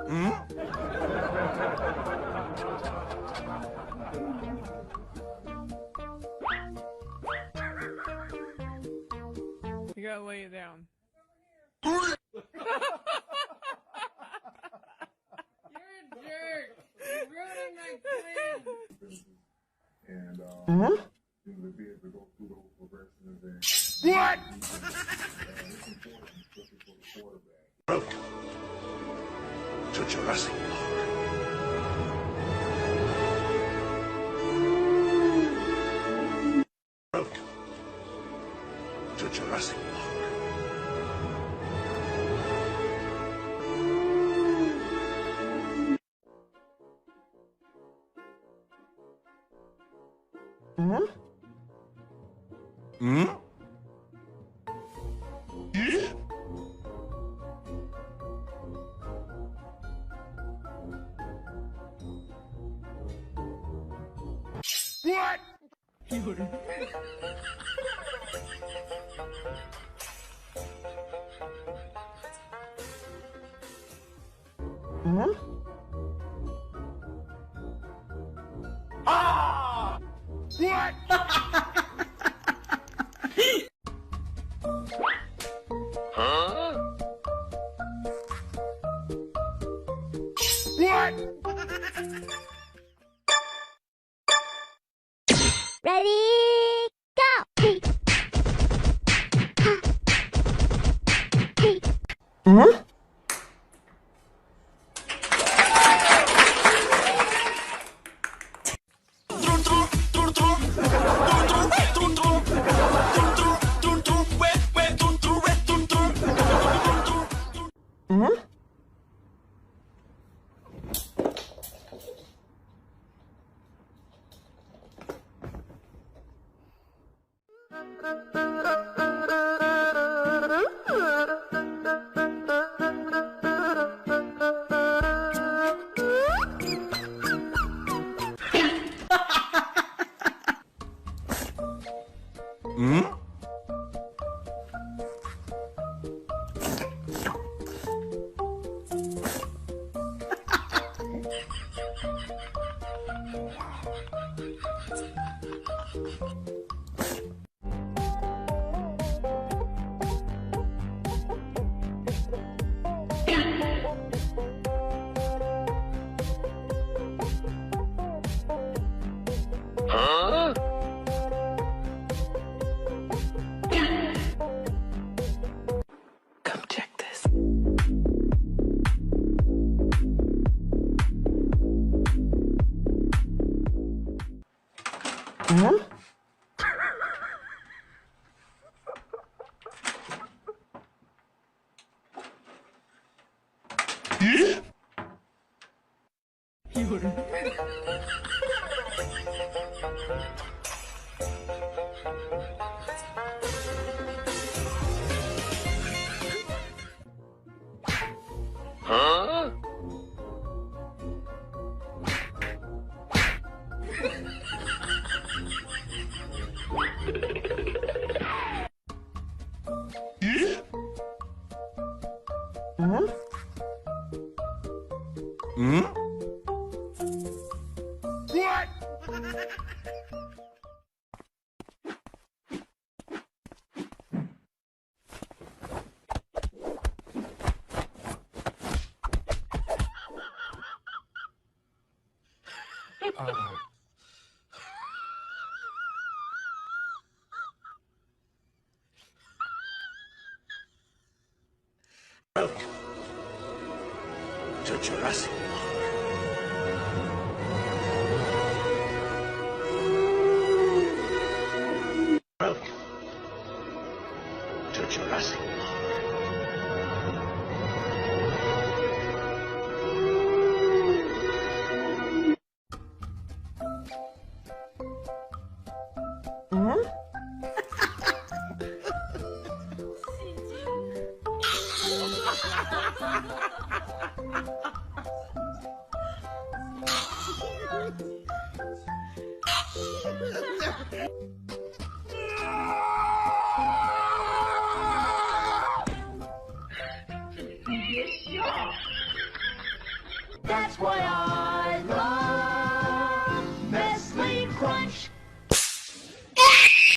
You gotta lay it down. You're a jerk. You're ruining my plan. And you know, to be able to go through those progressions and What? it's important, especially for the quarterback. Welcome to Jurassic Park. Welcome to Jurassic Park. What? Ah! What? Huh? What? Ready, go! Huh? Come check this. Huh? What? Welcome to Jurassic Park. Welcome to Jurassic Park. That's what I